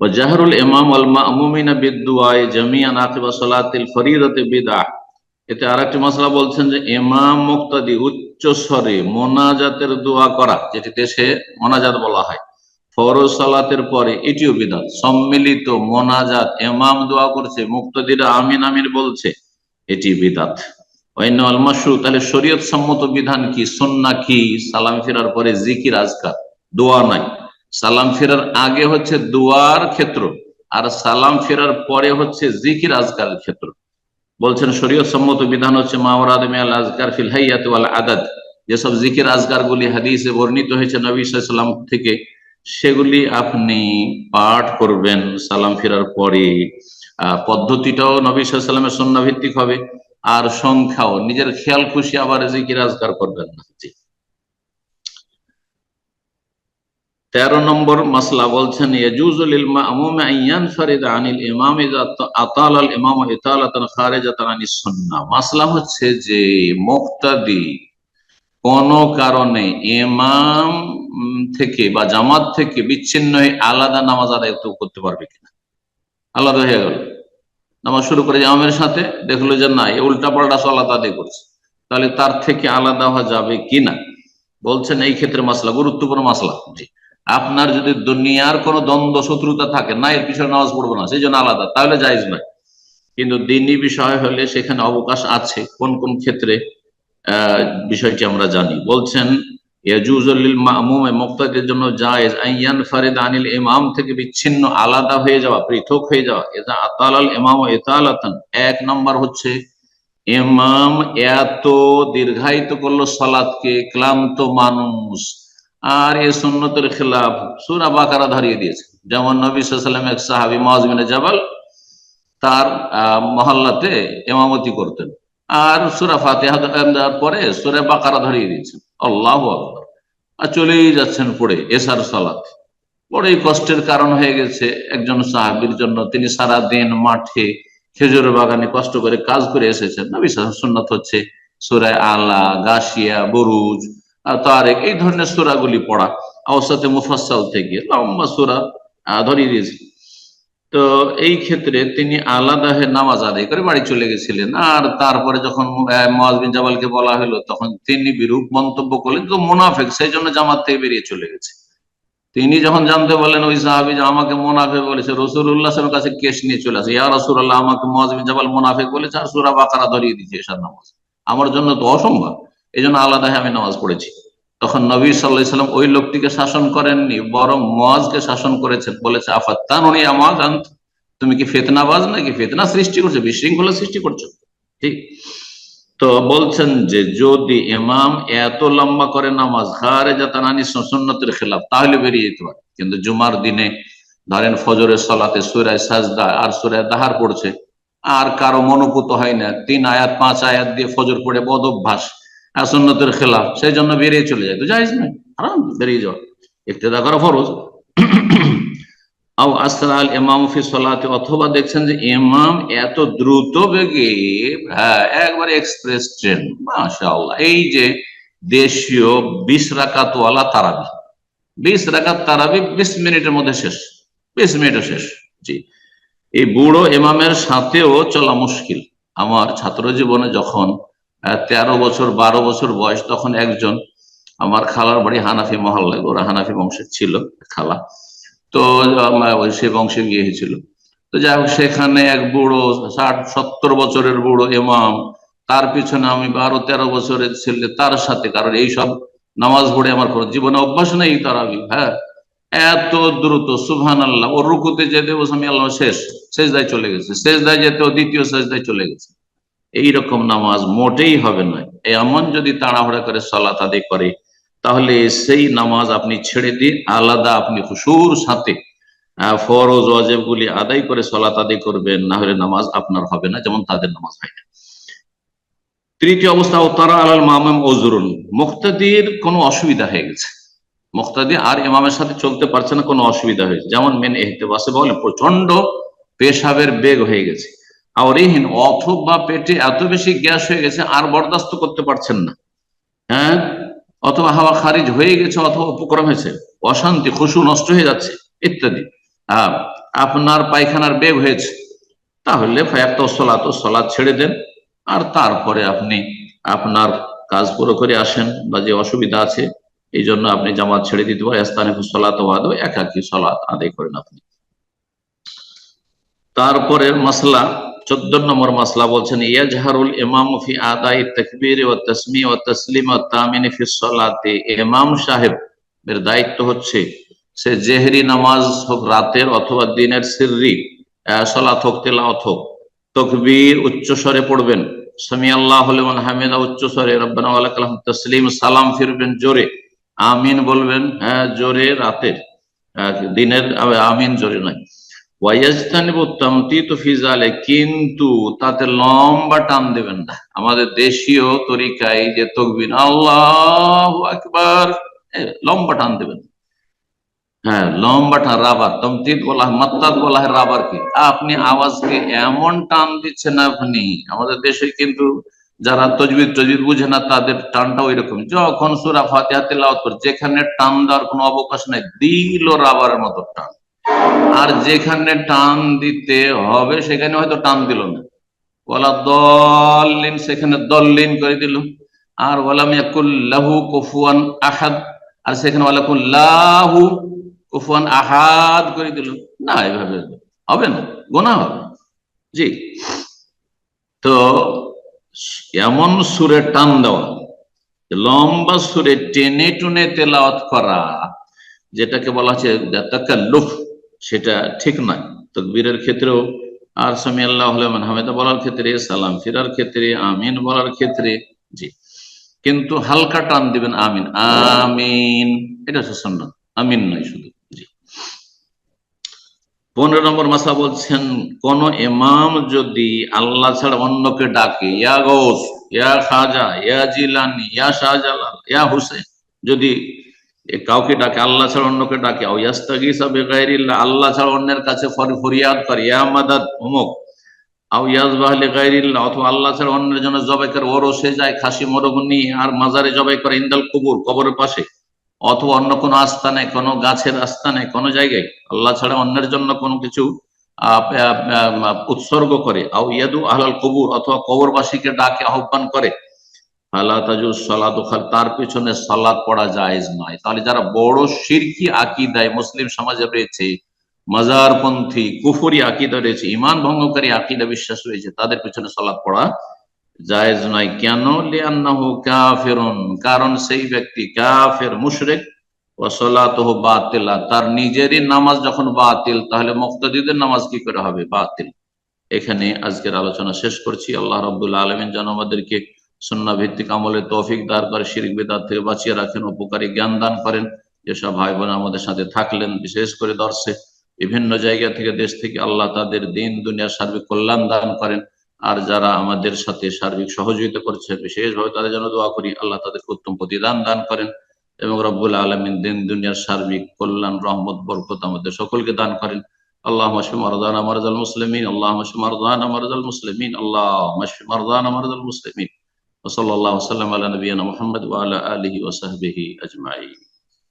ওয়াজাহরুল ইমাম ওয়াল মা'মুমিনা বিদ-দুআই জামিআন আকিবা সালাতিল ফরিদাতি বিদআহ। এতে আরেকটি মাসলা বলছেন যে ইমাম মুক্তাদি উচ্চ স্বরে মোনাজাতের দোয়া করা, যেটি দেশে মোনাজাত বলা হয়, ফরজ সালাতের পরে, এটিও বিদআত। সম্মিলিত মোনাজাত, ইমাম দোয়া করছে, মুক্তাদিরা আমিন আমিন বলছে, এটি বিদআত। ওয়াইনাল মাশরু, তাহলে শরীয়ত সম্মত বিধান কি, সুন্নাহ কি? সালাম ফেরার পরে জিকির আজকার, দোয়া নাই। সালাম ফেরার আগে হচ্ছে দোয়ার ক্ষেত্র, আর সালাম ফেরার পরে হচ্ছে জিকির আজকারের ক্ষেত্র। বলছেন শরীয়ত সম্মত বিধান হচ্ছে মা ওয়ারাদা মিনাল আযকার ফিল হাইয়াত ওয়াল আদাদ, যেসব জিকির আজকার গুলি হাদিসে বর্ণিত হয়েছে নবী সাল্লাল্লাহু আলাইহি ওয়াসাল্লাম থেকে, সেগুলি আপনি পাঠ করবেন সালাম ফেরার পরে। পদ্ধতিটাও নবী সাল্লাল্লাহু আলাইহি ওয়াসাল্লামের সুন্নাহ ভিত্তিক হবে, আর সংখ্যাও নিজের খেয়াল খুশি আবার জিকির আজকার করবেন না। 13 নম্বর মাসলা বলছেন ইয়াজুজু লিল মা'মুমি আন ইয়ানফারিদা আনিল ইমাম ইযা আতালা আল ইমামু ইতালাতান খারিজাতান আনিস সুন্নাহ। মাসলা হচ্ছে যে মুক্তাদি কোন কারণে ইমাম থেকে বা জামাত থেকে বিচ্ছিন্ন হয়ে আলাদা নামাজ আদায় করতে পারবে কিনা। আলাদা হয়ে গেল, নামাজ শুরু করে ইমামের সাথে, দেখলো যে না উল্টা পাল্টা সালাত আদায় করছে, তাহলে তার থেকে আলাদা হওয়া যাবে কিনা। বলছেন এই ক্ষেত্রে মাসলা, গুরুত্বপূর্ণ মাসলা। জি, আপনার যদি দুনিয়ার কোন দ্বন্দ্ব শত্রুতা থাকে, না এর পিছনে নামাজ পড়বো না, সেই জন্য আলাদা, তাহলে জায়েজ নয়। কিন্তু দ্বীনি বিষয় হলে সেখানে অবকাশ আছে। কোন কোন ক্ষেত্রে বিষয়টি আমরা জানি। বলছেন ইয়াজুজু লিল মা'মুমি, মুক্তাদির জন্য জায়েজ আন ইয়ানফারিদা আনিল ইমাম থেকে বিচ্ছিন্ন, আলাদা হয়ে যাওয়া, পৃথক হয়ে যাওয়া। ইযা আতালাল ইমামু ইতালাতান, এক নম্বর হচ্ছে ইমাম এত দীর্ঘায়িত করলো সালাতকে, ক্লান্ত মানুষ, আর এ সুন্নতের খেলাফ, সূরা বাকারা ধরিয়ে দিয়েছে। যেমন নবী সাল্লাল্লাহু আলাইহি ওয়াসাল্লাম এক সাহাবী মুআয বিন জাবাল, তার মহল্লাতে ইমামতি করতেন, আর সূরা ফাতিহা দেওয়ার পরে সূরা বাকারা ধরিয়ে দিয়েছেন, আল্লাহু আকবার, আর চলেই যাচ্ছেন পড়ে এশার সালাত। বড়ই কষ্টের কারণ হয়ে গেছে একজন সাহাবীর জন্য। তিনি সারা দিন মাঠে খেজুরের বাগানে কষ্ট করে কাজ করে এসেছেন। নবী সাল্লাল্লাহু আলাইহি ওয়াসাল্লাম সুন্নাত হচ্ছে সূরা আলা, গাশিয়া, বুরুজ, তারেক, এই ধরনের সূরাগুলি পড়া, আওসাতে মুফাসসাল থেকে লম্বা সূরা ধরিয়ে দিয়েছে। তো এই ক্ষেত্রে তিনি আলাদা হয়ে নামাজ আদায় করে বাড়ি চলে গেছিলেন। আর তারপরে যখন মুআয বিন জাবালকে বলা হলো, তখন তিনি বিরূপ মন্তব্য করলেন, তো মুনাফিক, সেই জন্য জামাত থেকে বেরিয়ে চলে গেছে। তিনি যখন জানতে বললেন ওই সাহাবী যে আমাকে মুনাফিক বলেছে, রাসূলুল্লাহ সাল্লাল্লাহু আলাইহি ওয়াসাল্লামের কাছে কেস নিয়ে চলে আসে, ইয়া রাসূলুল্লাহ, আমাকে মুআয বিন জাবাল মুনাফিক বলেছে আর সূরা বাকারা ধরিয়ে দিয়েছে এশার নামাজ, আমার জন্য তো অসম্ভব, এই জন্য আলাদা হয়ে আমি নামাজ পড়েছি। তখন নবী সাল্লাল্লাহু আলাইহি ওয়াসাল্লাম ওই লোকটিকে শাসন করেননি, বরং মুআযকে শাসন করেছেন। বলেছে আফাত্তানুনি ইয়া মুআয, তুমি কি ফিতনাবাজ নাকি, ফিতনা সৃষ্টি করছো, বিশৃঙ্খলা সৃষ্টি করছো। ঠিক। তো বলছেন যে যদি ইমাম এত লম্বা করে নামাজ খারিজাতান আনিস সুন্নতের খেলাফ, তাহলে বেরিয়ে যেতে পারে। কিন্তু জুমার দিনে ধরেন ফজরের সালাতে সূরা সাজদা আর সূরা দাহার পড়ছে, আর কারো মনোপুত হয় না, 3 আয়াত 5 আয়াত দিয়ে ফজর পড়ে বদ অভ্যাস, সুন্নতের খেলাফ, সেই জন্য বেরিয়ে চলে যায়, তো জায়েজ নয়, হারাম বেরিয়ে যাওয়া, ইক্তেদা করা ফরজ। অথবা দেখছেন যে ইমাম এত দ্রুত বেগে, একবারে এক্সপ্রেস ট্রেন, মাশাআল্লাহ, এই যে দেশীয় 20 রাকাত ওয়ালা তারাবি, 20 রাকাত তারাবি 20 মিনিটের মধ্যে শেষ, 20 মিনিটে শেষ। জি, এই বুড়ো ইমামের সাথেও চলা মুশকিল। আমার ছাত্র জীবনে যখন 13 বছর 12 বছর বয়স, তখন একজন, আমার খালার বাড়ি হানাফি মহল্লায়, ওরা হানাফি বংশের ছিল খালা, তো সে বংশে গিয়েছিল। তো যাই হোক, সেখানে এক বুড়ো 60-70 বছরের বুড়ো ইমাম, তার পিছনে আমি 12-13 বছরের ছেলে, তার সাথে, কারণ এইসব নামাজ পড়ে আমার কোনো জীবনে অভ্যাস নেই তারাবি। হ্যাঁ, এত দ্রুত, সুবহানাল্লাহ, ওর রুকুতে যেতে বসে আমি আল্লাহ শেষ, সেজদায় চলে গেছে, সেজদায় যেতে ও দ্বিতীয় সেজদায় চলে গেছে। এইরকম নামাজ মোটেই হবে না। এমন যদি তাড়াহুড়া করে সালাত আদায় করে, তাহলে সেই নামাজ আপনি ছেড়ে দিয়ে আলাদা আপনি খুশুর সাথে ফরজ ওয়াজিব গুলি আদায় করে সালাত আদায় করবেন, না হলে নামাজ আপনার হবে না, যেমন তাদের নামাজ হয় না। তৃতীয় অবস্থা, তারা আলাল মামুম ওজরুন, মুক্তাদির কোনো অসুবিধা হয়ে গেছে, মুক্তাদি আর ইমামের সাথে চলতে পারছে না, কোনো অসুবিধা হয়েছে, যেমন মেন এহতেবাসে বলে প্রচন্ড পেশাবের বেগ হয়ে গেছে, আর রিহীন অথবা পেটে এত বেশি গ্যাস হয়ে গেছে আর বরদাস্ত করতে পারছেন না, হ্যাঁ, অথবা হাওয়া খারিজ হয়ে গেছে, অথবা উপক্রম হয়েছে, অশান্তি, খুশু নষ্ট হয়ে যাচ্ছে ইত্যাদি, আপনার পায়খানার বেগ হয়েছে, তাহলে সলাত ছেড়ে দেন, আর তারপরে আপনি আপনার কাজ পুরো করে আসেন, বা যে অসুবিধা আছে এই জন্য আপনি জামাত ছেড়ে দিতে পারেন, একাকী সলাত আদায় করেন আপনি। তারপরে মাসলা 14 নম্বর মাসলা বলছেন, ইয়াজহারুল ইমামু ফি আদাই তাকবীর ওয়া তাসমি ওয়া তাসলিম ওয়া তামিন ফি সলাতে, ইমাম সাহেবের দায়িত্ব হচ্ছে সে জেহরি নামাজ হোক রাতের অথবা দিনের সিররি সালাত হোক, তেলাওয়াত হোক, তাকবীর উচ্চ স্বরে পড়বেন, সামি আল্লাহু লিমান হামিদা উচ্চ স্বরে, রব্বানা ওয়া লাকাল হামদ তাসলিম, সালাম ফিরবেন জোরে, আমিন বলবেন জোরে রাতের, দিনের আমিন জোরে নয়, কিন্তু তাতে লম্বা টান দেবেন না, আমাদের দেশীয় তরিকায় যে তাকবীর আল্লাহু আকবার, লম্বা টান দেবেন, হ্যাঁ লম্বা টান, রাবার তমতিদ বলা হয়, মাত্তাদ বলা হয় রাবার কি, আপনি আওয়াজকে এমন টান দিচ্ছেন আপনি, আমাদের দেশে কিন্তু যারা তজবিদ বুঝে না তাদের টানটা ওই রকম, যখন সূরা ফাতিহা তেলাওয়াত করে যেখানে টান দেওয়ার কোনো অবকাশ নাই, দিল রাবারের মতো টান, আর যেখানে টান দিতে হবে সেখানে হয়তো টান দিল না, ওয়ালা দল্লিন সেখানে দল্লিন করে দিল, আর ওয়ালাম ইয়াকুল্লাহু কুফুয়ান আহাদ, আর সেখানে ওয়ালাকুল্লাহু কুফুয়ান আহাদ করে দিল, না এভাবে হবে না, গোনা হবে। জি, তো এমন সুরে টান দেওয়া, লম্বা সুরে টেনে টুনে তেলাওয়াত করা, যেটাকে বলা হচ্ছে তাকাল্লুফ, সেটা ঠিক নয় তাকবীরের ক্ষেত্রেও, আর সামি আল্লাহু লিমান হামিদা বলার ক্ষেত্রে, সালাম ফিরার ক্ষেত্রে, আমিন বলার ক্ষেত্রে। জি, কিন্তু হালকা টান দিবেন, আমিন আমিন, এটা হচ্ছে সুন্নাত, আমিন নয় শুধু। জি, 15 নম্বর মাসলা বলছেন, কোন ইমাম যদি আল্লাহ ছাড়া অন্যকে ডাকে, ইয়া গৌস, ইয়া খাজা, ইয়া জিলানি, ইয়া শাহজালাল, ইয়া হুসেন, যদি কাউকে ডাকে, আল্লাহ ছাড়া অন্যকে ডাকে, আল্লাহ ছাড়া অন্যের কাছে ফরিয়াদ করে, ইয়া মাদাদ অমুক, অথবা আল্লাহ ছাড়া অন্যের জন্য জবাই করে, ওরসে যায় খাসি মোরগ নিয়ে আর মাজারে জবাই করে, ইন্দাল কুবুর, কবরের পাশে, অথবা অন্য কোনো আস্থানে, কোনো গাছের আস্থানে, কোনো জায়গায় আল্লাহ ছাড়া অন্যের জন্য কোনো কিছু উৎসর্গ করে, আও ইয়াদু আহলাল কুবুর, অথবা কবরবাসীকে ডাকে আহ্বান করে, তার পিছনে সালাত পড়া জায়েজ নয়। তাহলে যারা বড় শিরকি আকীদায় মুসলিম সমাজে রয়েছে, মাজারপন্থী কুফরি আকীদা রয়েছে, ঈমান ভঙ্গকারী আকীদা বিশ্বাস রয়েছে, তাদের পিছনে সালাত পড়া জায়েজ নয়। কেন? লিআন্নাহু কাফিরুন, কারণ সেই ব্যক্তি কাফের, মুশরিক, ওয়া সালাতুহু বাতিলা, তার নিজেরই নামাজ যখন বাতিল, তাহলে মুক্তাদিদের নামাজ কি করে হবে? বাতিল। এখানে আজকের আলোচনা শেষ করছি। আল্লাহ রাব্বুল আলামিন যেন আমাদেরকে সুন্নাহ ভিত্তিক আমলে তৌফিক দান করে, শিরক বিদআত থেকে বাঁচিয়ে রাখেন, উপকারী জ্ঞান দান করেন। যেসব ভাই বোন আমাদের সাথে থাকলেন, বিশেষ করে দর্শে বিভিন্ন জায়গা থেকে, দেশ থেকে, আল্লাহ তাদের দিন দুনিয়ার সার্বিক কল্যাণ দান করেন। আর যারা আমাদের সাথে সার্বিক সহযোগিতা করছে, বিশেষভাবে তাদের জন্য দোয়া করি, আল্লাহ তাদেরকে উত্তম প্রতিদান দান করেন, এবং রব্বুল আলামিন দিন দুনিয়ার সার্বিক কল্যাণ, রহমত, বরকত আমাদের সকলকে দান করেন। اللهم اشف مرضانا مرضى المسلمين، اللهم اشف مرضانا مرضى المسلمين، اللهم اشف مرضانا مرضى المسلمين، وصلى الله وسلم على نبينا محمد وعلى آله وصحبه أجمعين.